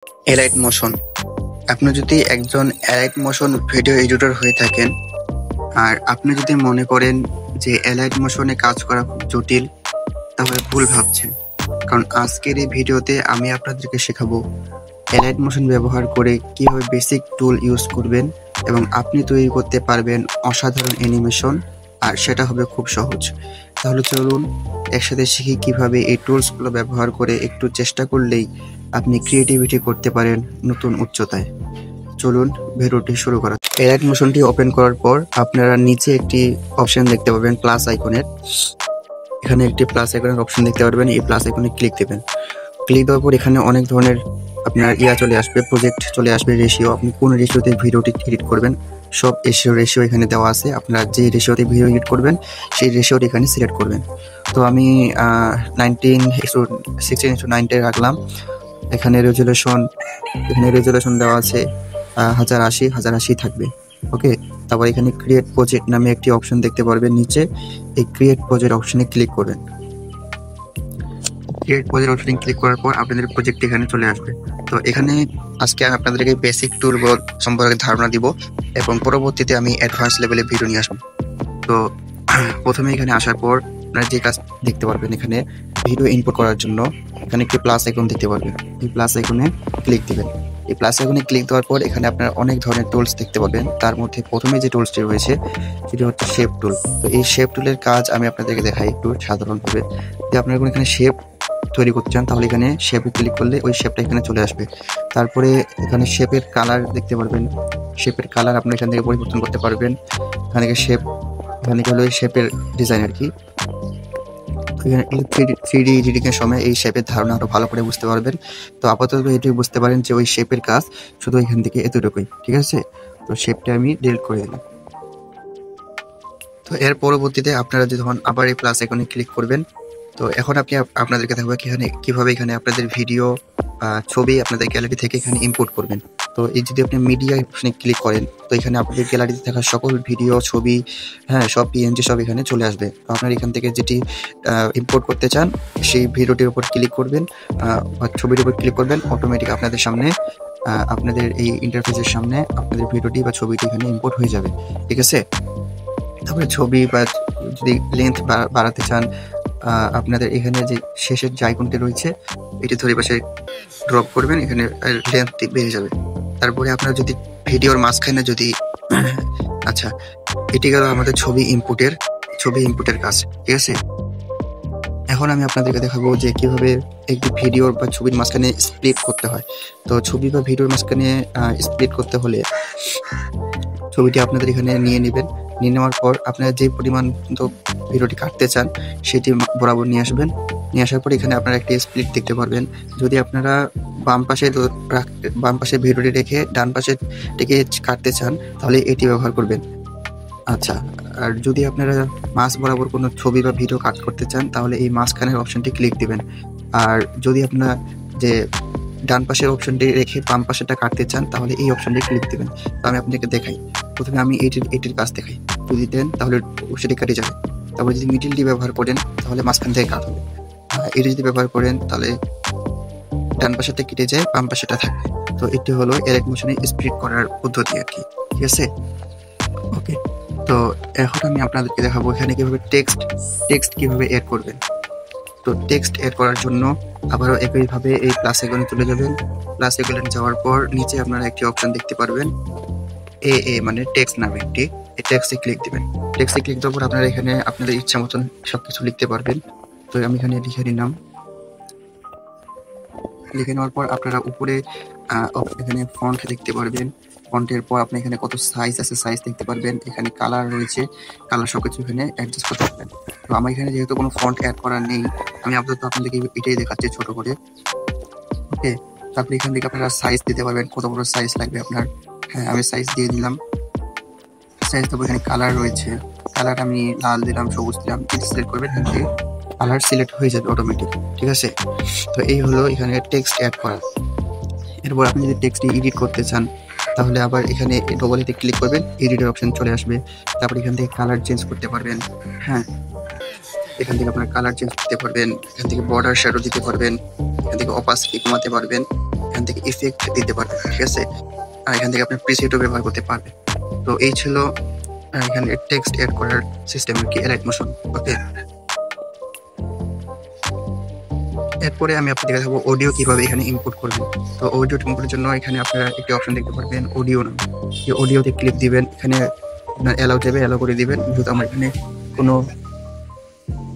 Elite motion. আপনি যদি একজন এলাইট মোশন ভিডিও এডিটর হয়ে থাকেন আর আপনি যদি মনে করেন যে এলাইট মোশনে কাজ করা খুব জটিল, তাহলে ভুল ভাবছেন। কারণ আজকের এই ভিডিওতে আমি আপনাদেরকে শেখাবো এলাইট মোশন ব্যবহার করে কিভাবে বেসিক টুল ইউজ করবেন এবং আপনি তৈরি করতে পারবেন অসাধারণ অ্যানিমেশন, আর সেটা হবে খুব সহজ। তাহলে চলুন একসাথে শিখি কিভাবে এই টুলসগুলো ব্যবহার করে একটু চেষ্টা করলেই আপনি ক্রিয়েটিভিটি করতে পারেন নতুন উচ্চতায়। চলুন ভিডিওটি শুরু করা। এলাইট মোশনটি ওপেন করার পর আপনারা নিচে একটি অপশন দেখতে পাবেন প্লাস আইকনের। এখানে একটি প্লাস আইকনের অপশন দেখতে পারবেন, এই প্লাস আইকনে ক্লিক দেবেন। ক্লিক দেওয়ার পর এখানে অনেক ধরনের আপনার চলে আসবে, প্রজেক্ট চলে আসবে, রেশিও, আপনি কোন রেশিওতে ভিডিওটি এডিট করবেন সব রেশিও এখানে দেওয়া আছে। আপনারা যে রেশিওতে ভিডিও এডিট করবেন সেই রেশিওটি এখানে সিলেক্ট করবেন। তো আমি 16:9 রাখলাম। এখানে রেজুলেশন দেওয়া আছে 1080 থাকবে। ওকে, তারপর এখানে ক্রিয়েট প্রজেক্ট নামে একটি অপশন দেখতে পারবেন নিচে, এই ক্রিয়েট প্রজেক্ট অপশনে ক্লিক করবেন। ক্রিয়েট প্রজেক্ট অপশনে ক্লিক করার পর আপনাদের প্রজেক্ট এখানে চলে আসবে। তো এখানে আজকে আমি আপনাদেরকে বেসিক টুল সম্পর্কে ধারণা দিব এবং পরবর্তীতে আমি অ্যাডভান্স লেভেলে ভিডিও নিয়ে আসবো। তো প্রথমে এখানে আসার পর আপনারা যে কাজ দেখতে পারবেন, এখানে ভিডিও ইনপুট করার জন্য এখানে একটি প্লাস আইকন দেখতে পারবেন, এই প্লাস আইকনে ক্লিক দিবেন। এই প্লাস আইকনে ক্লিক দেওয়ার পর এখানে আপনারা অনেক ধরনের টুলস দেখতে পাবেন। তার মধ্যে প্রথমে যে টুলসটি রয়েছে সেটি হচ্ছে শেপ টুল। তো এই শেপ টুলের কাজ আমি আপনাদেরকে দেখাই একটু সাধারণভাবে। যে আপনারা এখানে শেপ তৈরি করতে চান তাহলে এখানে শেপে ক্লিক করলে ওই শেপটা এখানে চলে আসবে। তারপরে এখানে শেপের কালার দেখতে পারবেন, শেপের কালার আপনি এখান থেকে পরিবর্তন করতে পারবেন। এখানে হলো শেপের ডিজাইন আর কি। এখানে 3D এডিটিং এর সময় এই শেপের ধারণা আরো ভালো করে বুঝতে পারবেন। তো আপাতত এটুকু বুঝতে পারেন যে ওই শেপের কাজ শুধু এখান থেকে এতটুকুই, ঠিক আছে। তো শেপটা আমি ডিলিট করে দিলাম। তো এর পরবর্তীতে আপনারা যখন আবার এই প্লাস আইকনে ক্লিক করবেন, তো এখন আপনাদেরকে দেখাবো কিভাবে এখানে আপনাদের ভিডিও ছবি আপনাদের গ্যালারি থেকে এখানে ইম্পোর্ট করবেন। তো এই যদি আপনি মিডিয়া অপশনে ক্লিক করেন, তো এখানে আপনাদের গ্যালারিতে থাকা সকল ভিডিও, ছবি, সব পিএনজি সব এখানে চলে আসবে। তো আপনারা এখান থেকে যেটি ইম্পোর্ট করতে চান সেই ভিডিওটির উপর ক্লিক করবেন বা ছবির উপর ক্লিক করবেন, অটোমেটিক আপনাদের সামনে আপনাদের এই ইন্টারফেসের সামনে আপনাদের ভিডিওটি বা ছবিটি এখানে ইম্পোর্ট হয়ে যাবে, ঠিক আছে। তারপরে ছবি বা যদি লেন্থ বাড়াতে চান, আপনাদের এখানে যে শেষের যে আইকনটি রয়েছে এটি ধরে পাশে ড্রপ করবেন, এখানে লেন্থ বেড়ে যাবে। তারপরে আপনারা যদি ভিডিওর মাঝখানে যদি আচ্ছা, এটি গেল আমাদের ছবি ইনপুটের কাজ, ঠিক আছে। এখন আমি আপনাদেরকে দেখাবো যে কিভাবে একটি ভিডিওর বা ছবির মাঝখানে স্প্লিট করতে হয়। তো ছবি বা ভিডিওর মাঝখানে স্প্লিট করতে হলে ছবিটি আপনাদের এখানে নিয়ে নেবেন। নিয়ে নেওয়ার পর আপনারা যে পরিমাণ ভিডিওটি কাটতে চান সেটি বরাবর নিয়ে আসবেন। নিয়ে আসার পর এখানে আপনারা একটি স্প্লিট দেখতে পারবেন। যদি আপনারা বাম পাশে ভিডিওটি রেখে ডান পাশে থেকে কাটতে চান তাহলে এটি ব্যবহার করবেন। আচ্ছা, আর যদি আপনারা মাঝ বরাবর কোনো ছবি বা ভিডিও কাট করতে চান তাহলে এই মাঝখানের অপশনটি ক্লিক দিবেন। আর যদি আপনারা যে ডান পাশের অপশনটি রেখে বাম পাশেরটা কাটতে চান তাহলে এই অপশনটি ক্লিক দিবেন। তো আমি আপনাদেরকে দেখাই। প্রথমে আমি এটির কাজ দেখাই। যদি দেন তাহলে সেটি কেটে যাবে। তারপর যদি মিডিলটি ব্যবহার করেন তাহলে মাঝখান থেকে কাট হবে। এটি যদি ব্যবহার করেন তাহলে ডান পাশেরটা কেটে যায়, বাম পাশেরটা থাকবে। তো এটি হলো এলাইট মোশনে স্প্লিট করার পদ্ধতি আর কি, ঠিক আছে। ওকে, তো এখন আমি আপনাদেরকে দেখাবো এখানে কিভাবে টেক্সট কিভাবে এড করবেন। তো টেক্সট এড করার জন্য আবারও একইভাবে এই প্লাস আইকনে চলে যাবেন। প্লাস আইকনে যাওয়ার পর নিচে আপনারা একটি অপশন দেখতে পারবেন, মানে টেক্সট নামে একটি, এই টেক্সটে ক্লিক দিবেন। টেক্সটে ক্লিক দেওয়ার পর আপনারা এখানে আপনাদের ইচ্ছা মতন সবকিছু লিখতে পারবেন। তো আমি এখানে লিখে নিলাম। লিখে নেওয়ার পর আপনারা উপরে এখানে ফন্ট দেখতে পারবেন। ফন্টের পর আপনি এখানে কত সাইজ আছে সাইজ দেখতে পারবেন। এখানে কালার রয়েছে, কালার সবকিছু এখানে অ্যাডজাস্ট করতে পারবেন। তো আমার এখানে যেহেতু কোনো ফন্ট অ্যাড করা নেই, আমি আপাতত আপনাদেরকে এটাই দেখাচ্ছি ছোট করে। ওকে, তারপরে এখান থেকে আপনারা সাইজ দিতে পারবেন, কত বড় সাইজ লাগবে আপনার। আমি সাইজ দিয়ে দিলাম। সাইজ দেবো, এখানে কালার রয়েছে, কালার আমি লাল দিলাম, সবুজ দিলাম, সিলেক্ট করবেন, এখান থেকে কালার সিলেক্ট হয়ে যাবে অটোমেটিক, ঠিক আছে। তো এই হলো এখানে টেক্সট অ্যাড করা। এরপর আপনি যদি টেক্সটটি এডিট করতে চান তাহলে আবার এখানে ডবল এতে ক্লিক করবেন, এডিটের অপশন চলে আসবে। তারপর এখান থেকে কালার চেঞ্জ করতে পারবেন। এখান থেকে আপনার কালার চেঞ্জ করতে পারবেন, এখান থেকে বর্ডার শ্যাডো দিতে পারবেন, এখান থেকে অপাসিটি কমাতে পারবেন। এখান থেকে ইফেক্ট দিতে পারবেন, ঠিক আছে। আর এখান থেকে আপনি প্রিসেটও ব্যবহার করতে পারবেন। তো এই ছিল এখানে টেক্সট অ্যাড করার সিস্টেম আর কি, এলাইট মোশন। ওকে, এরপরে আমি আপনাদের দেখাবো অডিও কিভাবে এখানে ইম্পোর্ট করবেন। তো অডিও ইম্পোর্টের জন্য এখানে আপনারা একটি অপশন দেখতে পারবেন অডিও নাম। এই অডিওতে ক্লিক দিবেন, এখানে আপনার অ্যালাউ যাবে, অ্যালাউ করে দিবেন। যেহেতু আমার এখানে কোনো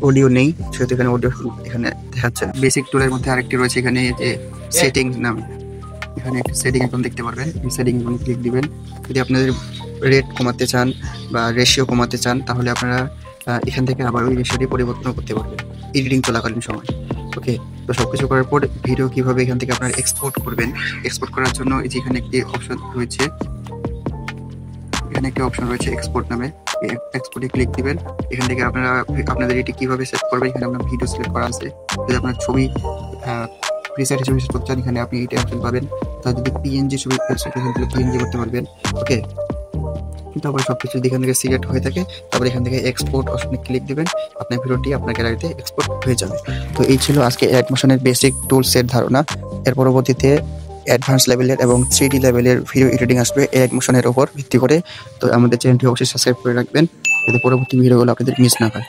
অডিও নেই সেহেতু এখানে অডিও এখানে দেখাচ্ছে। বেসিক টুলের মধ্যে আরেকটি রয়েছে এখানে যে সেটিংস নাম, এখানে একটা সেটিং এখন দেখতে পারবেন। এই সেটিং এখন ক্লিক দিবেন। যদি আপনাদের রেট কমাতে চান বা রেশিও কমাতে চান তাহলে আপনারা এখান থেকে আবার ওই রেশিওটি পরিবর্তন করতে পারবেন এডিটিং চলাকালীন সময়। ওকে, তো সবকিছু করার পর ভিডিও কিভাবে এখান থেকে আপনারা এক্সপোর্ট করবেন। এক্সপোর্ট করার জন্য এই যে এখানে একটি অপশন রয়েছে, এখানে একটা অপশন রয়েছে এক্সপোর্ট নামে, এক্সপোর্টে ক্লিক দিবেন। এখান থেকে আপনারা আপনাদের এটি কিভাবে সেট করবেন, এখানে আপনার ভিডিও সিলেক্ট করা আছে। যদি আপনার ছবি প্রিসেট হিসেবে সেট করতে চান এখানে আপনি এইটা অপশন পাবেন। তাহলে যদি পিএনজি ছবি তাহলে পিএনজি করতে পারবেন। ওকে, তারপরে সবকিছু যদি এখান থেকে সিলেক্ট হয়ে থাকে তারপরে এখান থেকে এক্সপোর্ট অপশনে ক্লিক দিবেন, আপনার ভিডিওটি আপনার গ্যালারিতে এক্সপোর্ট হয়ে যাবে। তো এই ছিল আজকে এলাইট মোশনের বেসিক টুলসের ধারণা। এর পরবর্তীতে অ্যাডভান্স লেভেলের এবং 3D লেভেলের ভিডিও এডিটিং আসবে এলাইট মোশনের উপর ভিত্তি করে। তো আমাদের চ্যানেলটি অবশ্যই সাবস্ক্রাইব করে রাখবেন যাতে পরবর্তী ভিডিওগুলো আপনাদের মিস না হয়।